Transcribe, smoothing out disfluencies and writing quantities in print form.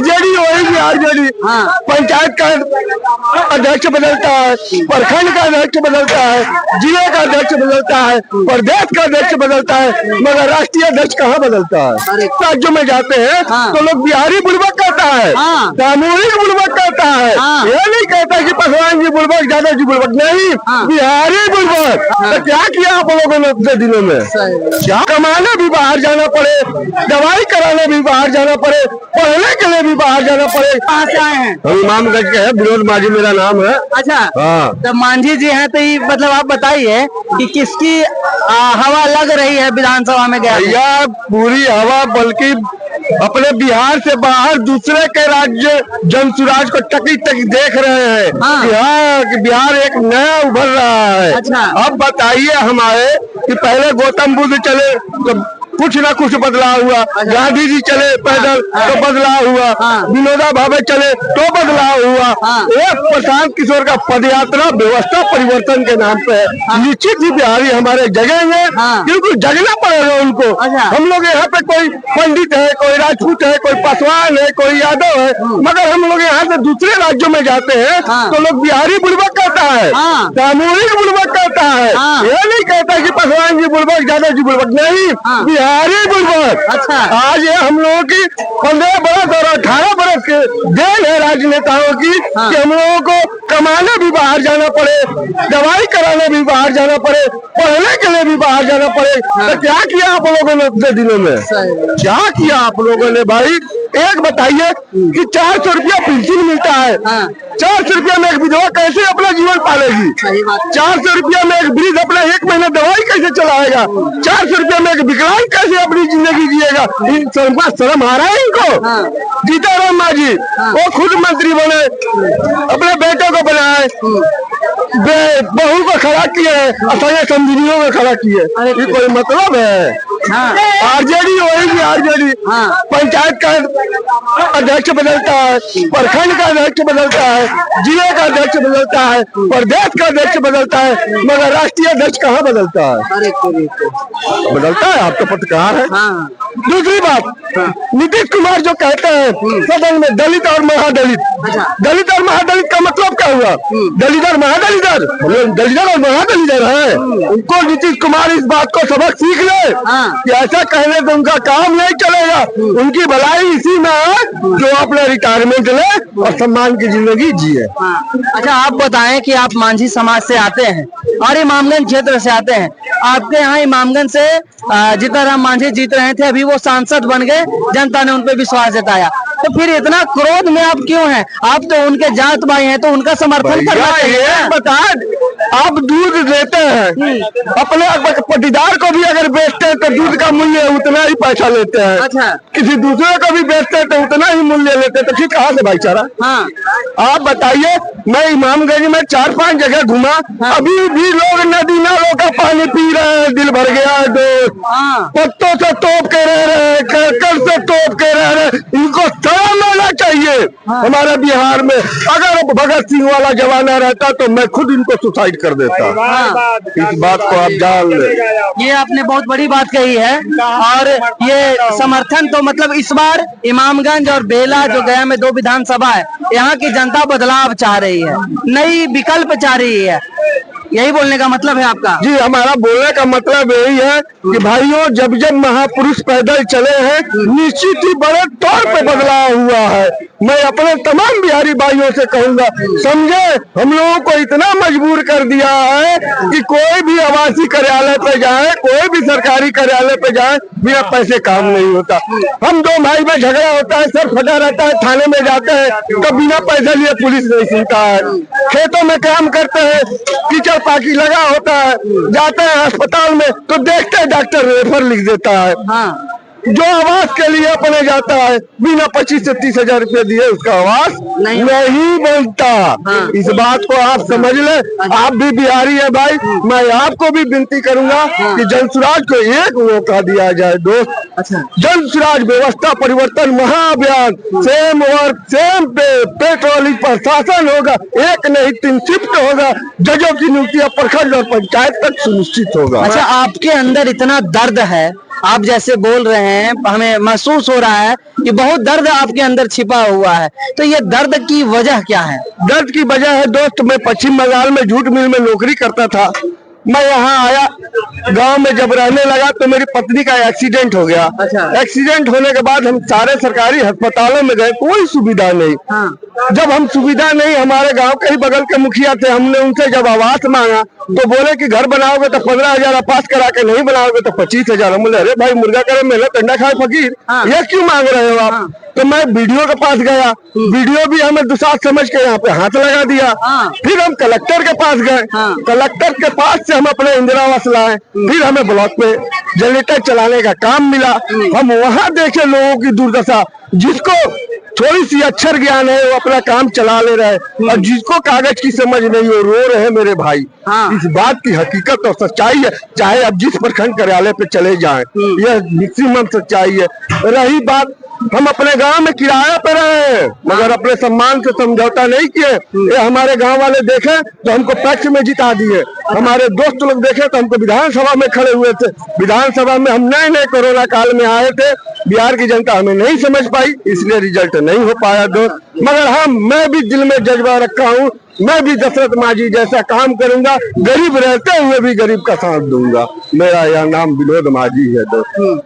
RJD होगी RJD. Panchayat का अध्यक्ष बदलता है, प्रखंड का अध्यक्ष बदलता है, जिले का अध्यक्ष बदलता है, प्रदेश का अध्यक्ष बदलता है, मगर राष्ट्रीय अध्यक्ष कहाँ बदलता है। राज्यों में जाते हैं तो लोग बिहारी बुड़बक कहता है, सामूहिक बुड़बक कहता है। यह नहीं कहता कि पासवान जी बुड़बक, यादव जी बुड़बक, नहीं, बिहारी बुड़बक। तो क्या किया आप लोगों ने अपने दिनों में? क्या कमाने भी बाहर जाना पड़े, दवाई कराने भी बाहर जाना पड़े, पढ़ने के लिए भी बाहर जाना पड़े। कहाँ से आए हैं? हम इमामगंज के हैं, विनोद माझी मेरा नाम है। अच्छा, हाँ। तो मांझी जी हैं, तो ये मतलब आप बताइए कि किसकी हवा लग रही है विधानसभा में? गया भैया पूरी हवा, बल्कि अपने बिहार से बाहर दूसरे के राज्य जनसुराज को टकी टकी देख रहे हैं कि बिहार एक नया उभर रहा है। अच्छा। अब बताइए हमारे कि पहले गौतम बुद्ध चले तो कुछ ना कुछ बदलाव हुआ, गांधी जी चले पैदल तो बदलाव हुआ, विनोदा भावे चले तो बदलाव हुआ। एक प्रशांत किशोर का पदयात्रा व्यवस्था परिवर्तन के नाम पे है। निश्चित ही बिहारी हमारे जगेंगे, क्योंकि जगना पड़ेगा उनको। हम लोग यहाँ पे कोई पंडित है, कोई राजपूत है, कोई पासवान है, कोई यादव है, मगर हम लोग यहाँ से दूसरे राज्यों में जाते हैं तो लोग बिहारी बुड़बक कहता है, सामूहिक बुड़बक कहता है। यह नहीं कहता कि पासवान जी बुड़बक, यादव जी बुड़बक, नहीं, बिहारी बुड़बक। अच्छा। आज ये हम लोगों की 15 बरस और 18 बरस के देन है राजनेताओं की कि हम लोगों को कमाने भी बाहर जाना पड़े, दवाई कराने भी बाहर जाना पड़े, पढ़ने के लिए भी बाहर जाना पड़े। तो क्या किया आप लोगों ने अपने दिनों में? क्या किया आप लोगों ने भाई? एक बताइए कि 400 रुपया पेंशन मिलता है, 400 रुपया में एक विधवा कैसे अपना जीवन पालेगी? 400 रुपया में एक वृद्ध अपना 1 महीना दवाई कैसे चलाएगा? 400 रुपया में एक विकलांग कैसे अपनी जिंदगी जिएगा? शर्म आ रहा है इनको? सीताराम मांझी वो खुद मंत्री बने, अपने बेटे को बनाए, बहू को खड़ा किए, असंख्य समझियों में खड़ा किए। ये कोई मतलब है? आरजेडी होगी आरजेडी। पंचायत का अध्यक्ष बदलता है, प्रखंड का अध्यक्ष बदलता है, जिले का अध्यक्ष बदलता है, प्रदेश का अध्यक्ष बदलता है, मगर राष्ट्रीय अध्यक्ष कहाँ बदलता है? बदलता है? आप तो पत्रकार है। दूसरी बात, नीतीश कुमार जो कहते हैं सदन में दलित और महादलित, दलित और महादलित का मतलब क्या हुआ? दलित और महादलितर, दलितर और महादलितर है। उनको नीतीश कुमार इस बात को सबक सीख ले कि ऐसा कहने से उनका काम नहीं चलेगा। उनकी भलाई इसी में है जो अपना रिटायरमेंट ले और सम्मान की जिंदगी जिए। अच्छा, आप बताएं कि आप मांझी समाज से आते हैं और इमामगंज क्षेत्र से आते हैं। आपके यहाँ इमामगंज से जीतनराम मांझी जीत रहे थे, अभी वो सांसद बन गए, जनता ने उन पर विश्वास जताया, तो फिर इतना क्रोध में आप क्यों हैं? आप तो उनके जात भाई हैं, तो उनका समर्थन करना चाहिए। बता, आप दूध देते हैं, अपने पटीदार को भी अगर बेचते हैं तो दूध का मूल्य उतना ही पैसा लेते हैं। अच्छा। किसी दूसरे को भी बेचते हैं तो उतना ही मूल्य लेते हैं, तो फिर कहाँ से भाईचारा? आप बताइए, मैं इमामगंज में 4-5 जगह घुमा, अभी भी लोग नदी नालों का पानी पी रहे हैं, दिल भर गया है दोस्त। पत्तों से तोप के रह रहे हैं, करकट से तोप के रह रहे हैं। इनको शर्म आना चाहिए। हमारे बिहार में अगर भगत सिंह वाला जमाना रहता तो मैं खुद इनको सुसाइड कर देता। इस बात को आप जान ले। ये आपने बहुत बड़ी बात कही है, और ये समर्थन तो मतलब इस बार इमामगंज और बेला जो गया में 2 विधानसभा है, यहाँ की जनता बदलाव चाह रही है, नई विकल्प चाह रही है। यही बोलने का मतलब है आपका? जी, हमारा बोलने का मतलब यही है कि भाइयों, जब जब महापुरुष पैदल चले हैं, निश्चित ही बड़े तौर पे बदलाव हुआ है। मैं अपने तमाम बिहारी भाइयों से कहूंगा, समझे, हम लोगों को इतना मजबूर कर दिया है कि कोई भी आवासीय कार्यालय पे जाए, कोई भी सरकारी कार्यालय पे जाए, बिना पैसे काम नहीं होता। हम 2 भाई में झगड़ा होता है, सर फटा रहता है, थाने में जाते हैं तो बिना पैसे लिए पुलिस नहीं सुनता है। खेतों में काम करते हैं, कीचड़ पाकी लगा होता है, जाते हैं अस्पताल में तो देखते हैं डॉक्टर रेफर लिख देता है। जो आवास के लिए अपने जाता है, बिना 25 से 30 हजार रुपये दिए उसका आवास नहीं बनता। इस बात को आप समझ ले। आप भी बिहारी है भाई, मैं आपको भी विनती करूंगा कि जनसुराज को एक मौका दिया जाए दोस्त। जनसुराज व्यवस्था परिवर्तन महाअभियान, सेम वर्क सेम पे, पेट्रोलिंग पर शासन होगा, 1 नहीं 3 शिफ्ट होगा, जजों की नियुक्ति प्रखंड और पंचायत तक सुनिश्चित होगा। अच्छा, आपके अंदर इतना दर्द है आप जैसे बोल रहे हैं हमें महसूस हो रहा है कि बहुत दर्द आपके अंदर छिपा हुआ है, तो ये दर्द की वजह क्या है? दर्द की वजह है दोस्त, मैं पश्चिम बंगाल में जूट मिल में नौकरी करता था। मैं यहाँ आया, गांव में जब रहने लगा तो मेरी पत्नी का एक्सीडेंट हो गया। अच्छा। एक्सीडेंट होने के बाद हम सारे सरकारी अस्पतालों में गए, कोई सुविधा नहीं। हाँ। जब हम सुविधा नहीं, हमारे गांव के ही बगल के मुखिया थे, हमने उनसे जब आवास मांगा तो बोले कि घर बनाओगे तो 15,000 पास करा के, नहीं बनाओगे तो 25,000। हम बोले अरे भाई मुर्गा करे मेहनत अंडा खाए फकीर, हाँ। ये क्यों मांग रहे हो आप? तो मैं बीडीओ के पास गया, बीडीओ भी हमें दुसाध समझ के यहाँ पे हाथ लगा दिया। हाँ। फिर हम कलेक्टर के पास गए, हाँ। कलेक्टर के पास से हम अपने इंदिरा आवास लाए, फिर हमें ब्लॉक पे जनरेटर चलाने का काम मिला। हम वहाँ देखे लोगों की दुर्दशा, जिसको थोड़ी सी अक्षर ज्ञान है वो अपना काम चला ले रहे हैं, और जिसको कागज की समझ नहीं हो रो रहे हैं मेरे भाई। हाँ। इस बात की हकीकत और सच्चाई है, चाहे अब जिस प्रखंड कार्यालय पे चले जाएं, यह मैक्सिमम सच्चाई है। रही बात, हम अपने गांव में किराया पे रहे, मगर अपने सम्मान से समझौता नहीं किए। ये हमारे गांव वाले देखे तो हमको पैक्स में जिता दिए, हमारे दोस्त लोग देखे तो हमको विधानसभा में खड़े हुए थे। विधानसभा में हम नए नए कोरोना काल में आए थे, बिहार की जनता हमें नहीं समझ पाई, इसलिए रिजल्ट नहीं हो पाया दोस्त। मगर हाँ, मैं भी दिल में जज्बा रखा हूँ, मैं भी दशरथ मांझी जैसा काम करूंगा, गरीब रहते हुए भी गरीब का साथ दूंगा। मेरा यह नाम विनोद मांझी है दोस्त।